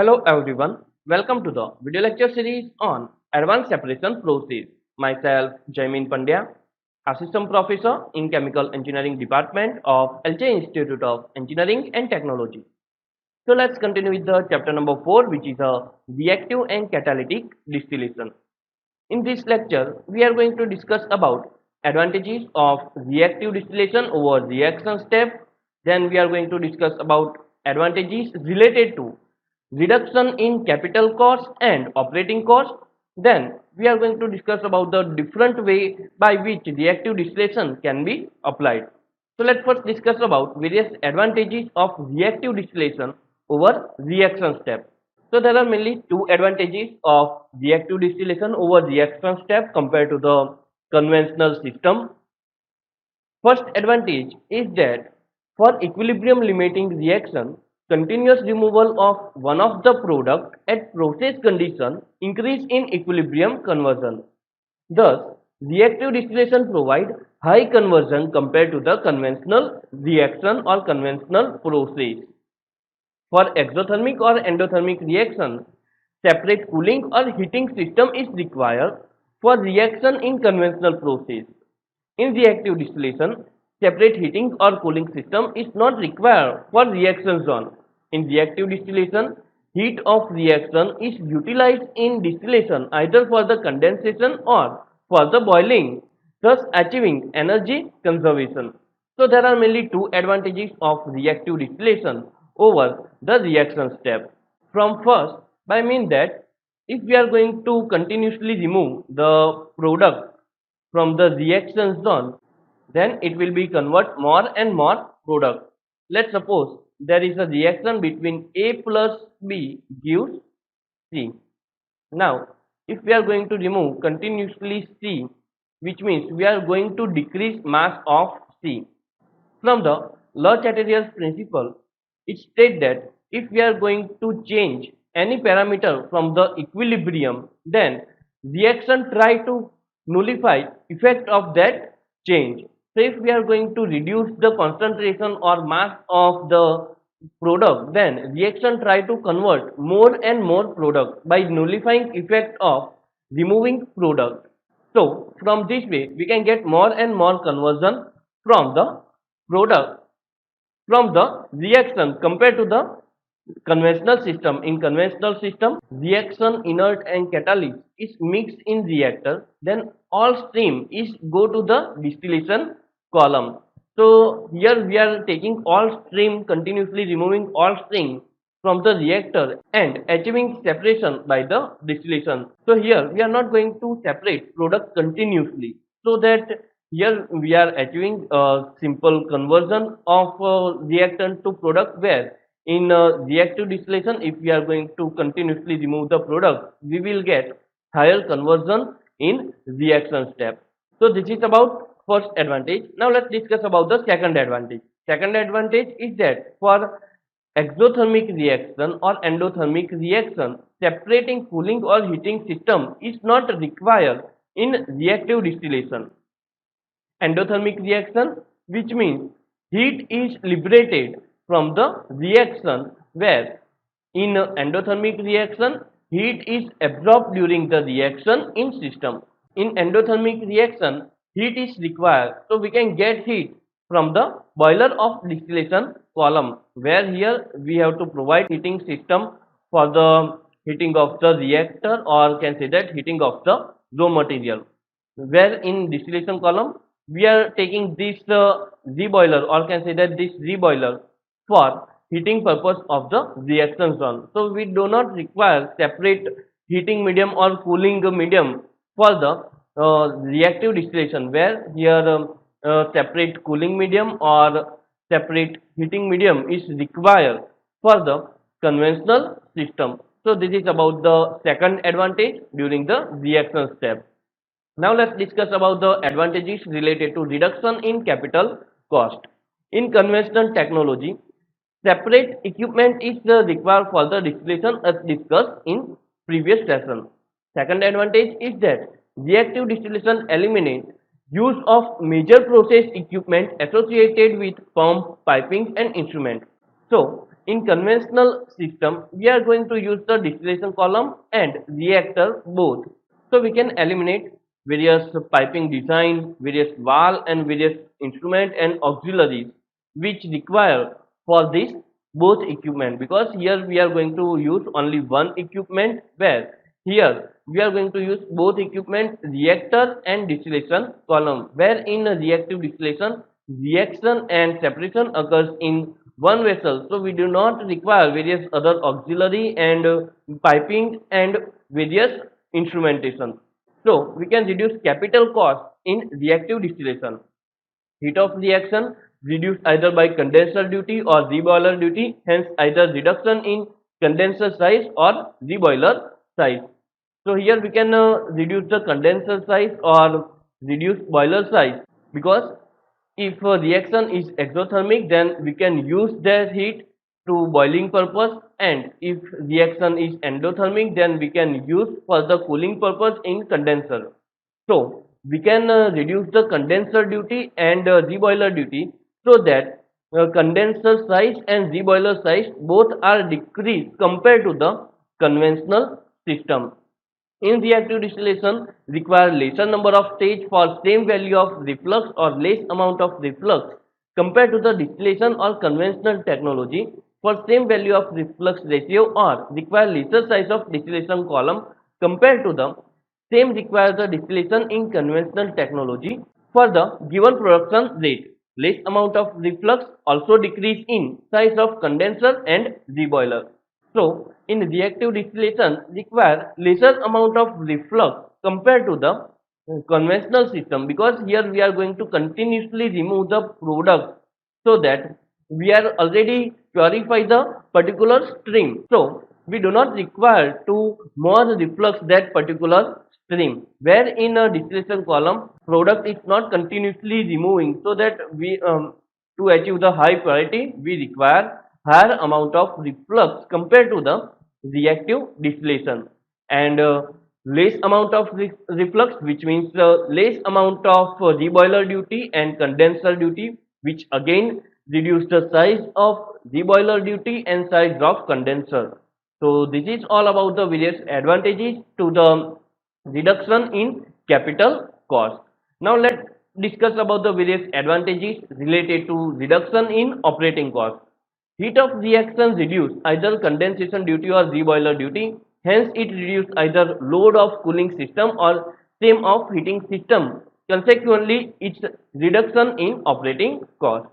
Hello everyone, welcome to the video lecture series on Advanced Separation Process. Myself Jaimin Pandya, Assistant Professor in Chemical Engineering Department of LJ Institute of Engineering and Technology. So let's continue with the chapter number 4, which is a reactive and catalytic distillation. In this lecture, we are going to discuss about advantages of reactive distillation over reaction step. Then we are going to discuss about advantages related to reduction in capital cost and operating cost. Then we are going to discuss about the different way by which reactive distillation can be applied. So let's first discuss about various advantages of reactive distillation over reaction step. So there are mainly two advantages of reactive distillation over reaction step compared to the conventional system. First advantage is that for equilibrium limiting reaction, continuous removal of one of the product at process condition increase in equilibrium conversion. Thus, reactive distillation provide high conversion compared to the conventional reaction or conventional process. For exothermic or endothermic reaction, separate cooling or heating system is required for reaction in conventional process. In reactive distillation, separate heating or cooling system is not required for reaction zone. In reactive distillation, heat of reaction is utilized in distillation either for the condensation or for the boiling, thus achieving energy conservation. So there are mainly two advantages of reactive distillation over the reaction step. From first, by mean that if we are going to continuously remove the product from the reaction zone, then it will be convert more and more product. Let's suppose there is a reaction between A plus B gives C. Now, if we are going to remove continuously C, which means we are going to decrease mass of C. From the Le Chatelier's principle, it states that if we are going to change any parameter from the equilibrium, then reaction try to nullify effect of that change. So if we are going to reduce the concentration or mass of the product, then reaction try to convert more and more product by nullifying effect of removing product. So from this way we can get more and more conversion from the product from the reaction compared to the conventional system. In conventional system, reaction inert and catalyst is mixed in reactor, then all stream is go to the distillation column. So here we are taking all stream, continuously removing all stream from the reactor and achieving separation by the distillation. So here we are not going to separate product continuously, so that here we are achieving a simple conversion of reactant to product, where in reactive distillation if we are going to continuously remove the product, we will get higher conversion in reaction step. So this is about first advantage. Now let's discuss about the second advantage. Second advantage is that for exothermic reaction or endothermic reaction, separating cooling or heating system is not required in reactive distillation. Endothermic reaction, which means heat is liberated from the reaction, where in endothermic reaction heat is absorbed during the reaction in system. In endothermic reaction heat is required, so we can get heat from the boiler of distillation column, where here we have to provide heating system for the heating of the reactor, or can say that heating of the raw material, where in distillation column we are taking this reboiler, or can say that this reboiler for heating purpose of the reaction zone. So we do not require separate heating medium or cooling medium for the reactive distillation, where here separate cooling medium or separate heating medium is required for the conventional system. So this is about the second advantage during the reaction step. Now let's discuss about the advantages related to reduction in capital cost. In conventional technology, separate equipment is required for the distillation as discussed in previous lesson. Second advantage is that reactive distillation eliminates use of major process equipment associated with pump, piping and instrument. So In conventional system, we are going to use the distillation column and reactor both. So we can eliminate various piping design, various valve and various instrument and auxiliaries which require for this both equipment, because here we are going to use only one equipment, where here we are going to use both equipment, reactor and distillation column, where in a reactive distillation reaction and separation occurs in one vessel, so we do not require various other auxiliary and piping and various instrumentation. So we can reduce capital cost in reactive distillation. Heat of reaction reduced either by condenser duty or reboiler duty, hence either reduction in condenser size or reboiler size. So here we can reduce the condenser size or reduce boiler size, because if a reaction is exothermic, then we can use that heat to boiling purpose, and if reaction is endothermic, then we can use for the cooling purpose in condenser. So we can reduce the condenser duty and reboiler duty, so that condenser size and reboiler size both are decreased compared to the conventional system. In reactive distillation, require lesser number of stage for same value of reflux or less amount of reflux compared to the distillation or conventional technology. For same value of reflux ratio, or require lesser size of distillation column compared to the same requires the distillation in conventional technology for the given production rate. Less amount of reflux also decrease in size of condenser and reboiler. So, in reactive distillation require lesser amount of reflux compared to the conventional system, because here we are going to continuously remove the product, so that we are already purify the particular stream. So, we do not require to more reflux that particular stream, where in a distillation column product is not continuously removing, so that we to achieve the high purity we require higher amount of reflux compared to the reactive distillation, and less amount of reflux, which means less amount of reboiler duty and condenser duty, which again reduce the size of reboiler duty and size of condenser. So this is all about the various advantages to the reduction in capital cost. Now let's discuss about the various advantages related to reduction in operating cost. Heat of reaction reduce either condensation duty or reboiler duty, hence it reduce either load of cooling system or same of heating system. Consequently, its reduction in operating cost.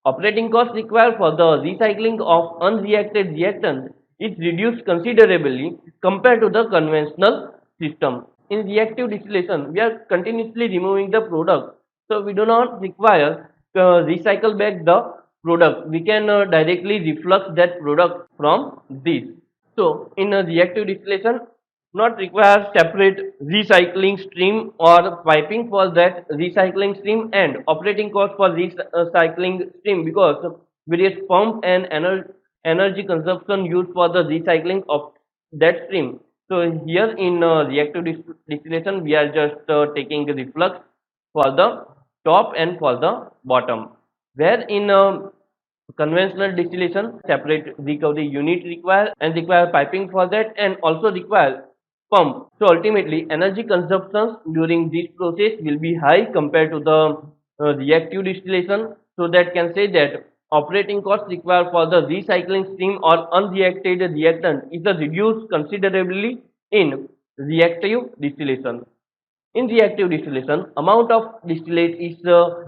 Operating cost required for the recycling of unreacted reactant is reduced considerably compared to the conventional system. In reactive distillation, we are continuously removing the product, so we do not require recycle back the product. We can directly reflux that product from this. So, in a reactive distillation, not require separate recycling stream or piping for that recycling stream and operating cost for recycling stream, because various pump and energy consumption used for the recycling of that stream. So here in reactive distillation, we are just taking the reflux for the top and for the bottom, where in conventional distillation separate recovery unit require and require piping for that, and also require pump. So ultimately energy consumption during this process will be high compared to the reactive distillation, so that can say that operating cost required for the recycling stream or unreacted reactant is reduced considerably in reactive distillation. In reactive distillation, amount of distillate is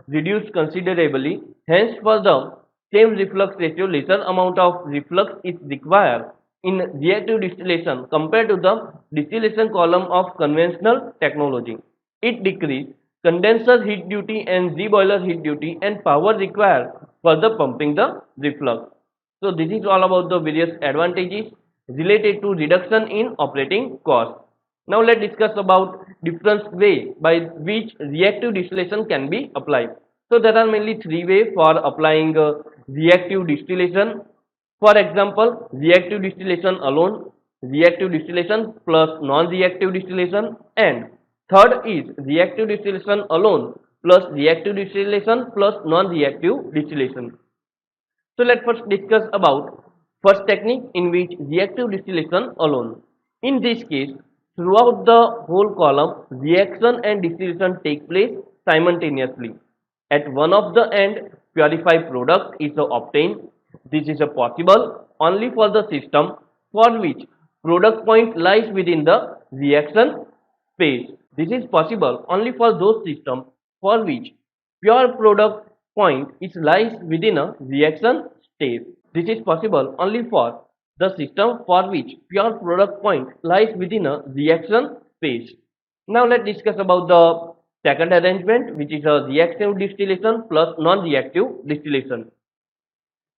reduced considerably. Hence, for the same reflux ratio, lesser amount of reflux is required in reactive distillation compared to the distillation column of conventional technology. It decreases condenser heat duty and reboiler heat duty and power required for the pumping the reflux. So this is all about the various advantages related to reduction in operating cost. Now let's discuss about different way by which reactive distillation can be applied. So there are mainly three ways for applying reactive distillation. For example, reactive distillation alone, reactive distillation plus non-reactive distillation, and third is reactive distillation alone plus reactive distillation plus non-reactive distillation. So let's first discuss about First technique, in which reactive distillation alone. In this case, throughout the whole column, reaction and distillation take place simultaneously. At one of the end, purified product is obtained. This is possible only for the system for which product point lies within the reaction phase. This is possible only for those systems for which pure product point is lies within a reaction state. This is possible only for the system for which pure product point lies within a reaction phase. Now let's discuss about the second arrangement, which is a reactive distillation plus non-reactive distillation.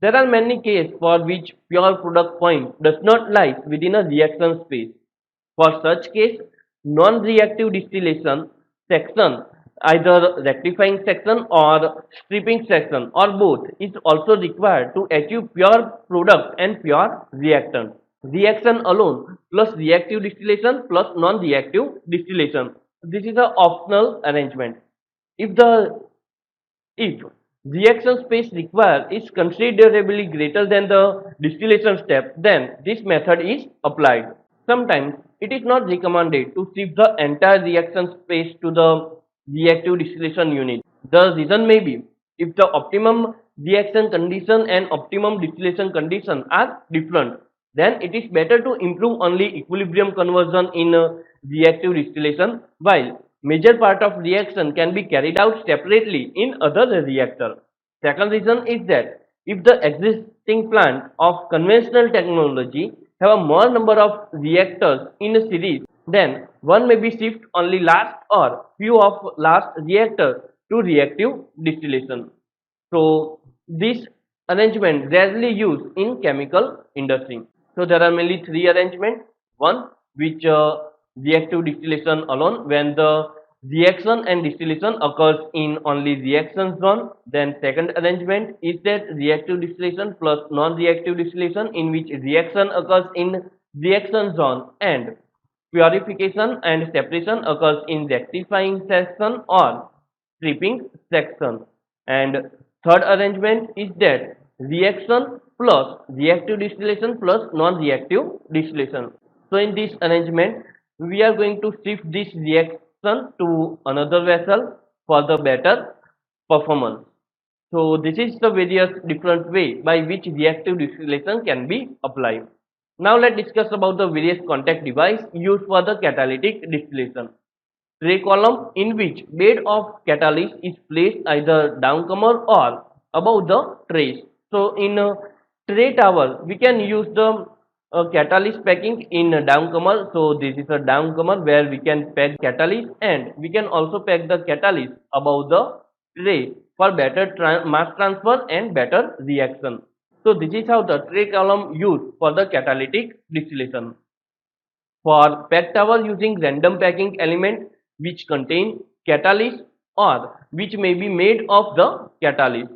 There are many cases for which pure product point does not lie within a reaction space. For such case, non-reactive distillation section, either rectifying section or stripping section or both, is also required to achieve pure product and pure reactant. Reaction alone plus reactive distillation plus non-reactive distillation. This is an optional arrangement. If the if reaction space required is considerably greater than the distillation step, then this method is applied. Sometimes it is not recommended to shift the entire reaction space to the reactive distillation unit. The reason may be if the optimum reaction condition and optimum distillation condition are different, then it is better to improve only equilibrium conversion in reactive distillation, while major part of reaction can be carried out separately in other reactor. Second reason is that if the existing plant of conventional technology have a more number of reactors in a series, then one may be shift only last or few of last reactors to reactive distillation. So this arrangement rarely used in chemical industry. So there are mainly three arrangements. One, which reactive distillation alone, when the reaction and distillation occurs in only reaction zone. Then second arrangement is that reactive distillation plus non-reactive distillation, in which reaction occurs in reaction zone and purification and separation occurs in rectifying section or stripping section. And third arrangement is that reaction plus reactive distillation plus non-reactive distillation. So in this arrangement, we are going to shift this reaction to another vessel for the better performance. So this is the various different way by which reactive distillation can be applied. Now let's discuss about the various contact device used for the catalytic distillation. Tray column, in which bed of catalyst is placed either downcomer or above the trays. So in a tray tower, we can use the catalyst packing in a downcomer. So this is a downcomer where we can pack catalyst, and we can also pack the catalyst above the tray for better mass transfer and better reaction. So this is how the tray column used for the catalytic distillation. For pack tower, using random packing element which contain catalyst or which may be made of the catalyst.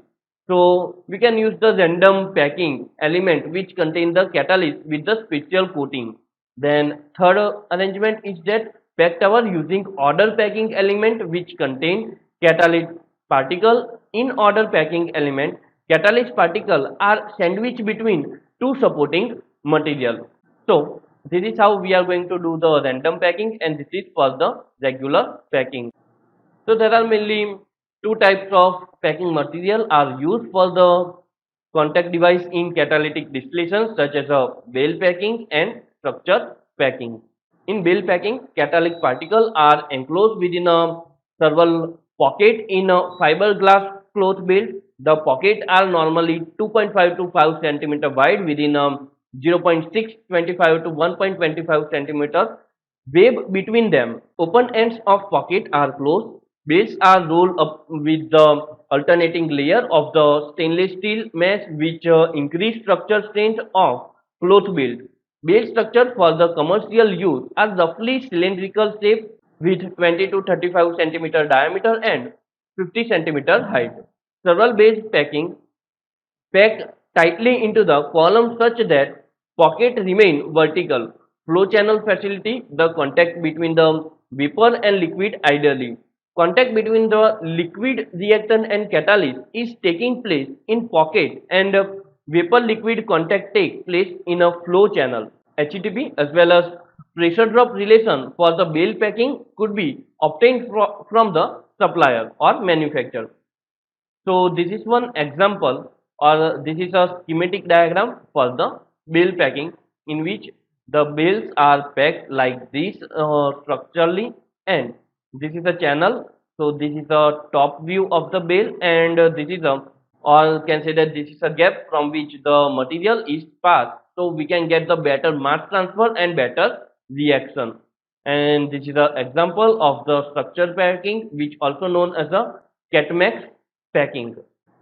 So we can use the random packing element which contain the catalyst with the special coating. Then third arrangement is that pack tower using order packing element which contain catalyst particle. In order packing element, catalyst particle are sandwiched between two supporting material. So this is how we are going to do the random packing, and this is for the regular packing. So there are mainly two types of packing material are used for the contact device in catalytic distillation, such as a bale packing and structure packing. In bale packing, catalytic particles are enclosed within a several pocket in a fiberglass cloth belt. The pockets are normally 2.5 to 5 centimeter wide within a 0.625 to 1.25 centimeter wave between them. Open ends of pocket are closed. Bales are rolled up with the alternating layer of the stainless steel mesh, which increase structure strength of cloth belt. Bale structure for the commercial use are roughly cylindrical shape with 20 to 35 centimeter diameter and 50 centimeter height. Several bales packing packed tightly into the column such that pocket remain vertical. Flow channel facility the contact between the vapor and liquid ideally. Contact between the liquid reactant and catalyst is taking place in pocket, and vapor liquid contact takes place in a flow channel HTP as well as pressure drop relation for the bale packing could be obtained from the supplier or manufacturer. So this is one example or this is a schematic diagram for the bale packing in which the bales are packed like this structurally, and this is a channel. So this is the top view of the bale, and this is a, or can say that this is a gap from which the material is passed. So we can get the better mass transfer and better reaction. And this is an example of the structure packing, which also known as a Catmax packing.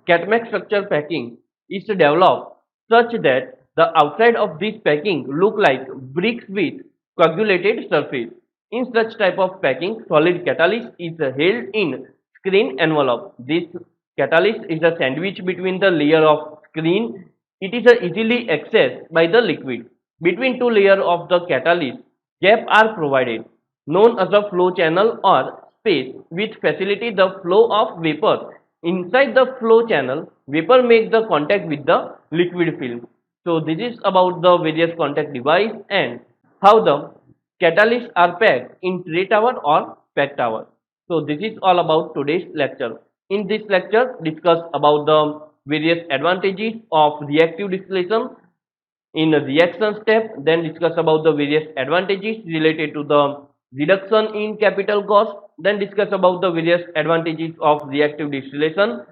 Catmax structure packing is developed such that the outside of this packing look like bricks with coagulated surface. In such type of packing, solid catalyst is held in screen envelope. This catalyst is a sandwich between the layer of screen. It is easily accessed by the liquid. Between two layers of the catalyst, gaps are provided, known as a flow channel or space, which facilitate the flow of vapor. Inside the flow channel, vapor makes the contact with the liquid film. So this is about the various contact device and how the catalysts are packed in tray tower or pack tower. So this is all about today's lecture. In this lecture, discuss about the various advantages of reactive distillation in a reaction step, then discuss about the various advantages related to the reduction in capital cost, then discuss about the various advantages of reactive distillation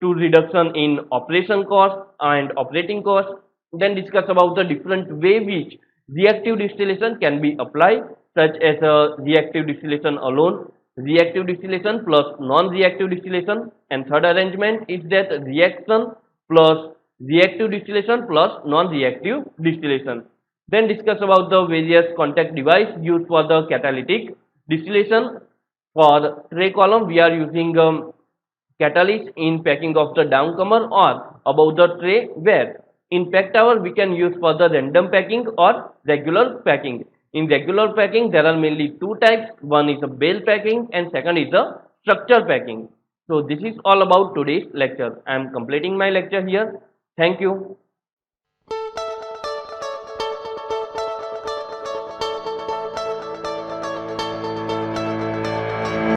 to reduction in operation cost and operating cost, then discuss about the different way which reactive distillation can be applied, such as reactive distillation alone, reactive distillation plus non-reactive distillation, and third arrangement is that reaction plus reactive distillation plus non-reactive distillation. Then discuss about the various contact device used for the catalytic distillation. For tray column, we are using catalyst in packing of the downcomer or above the tray, where in pack tower we can use for the random packing or regular packing. In regular packing, there are mainly two types. One is a bale packing and second is a structure packing. So this is all about today's lecture. I am completing my lecture here. Thank you.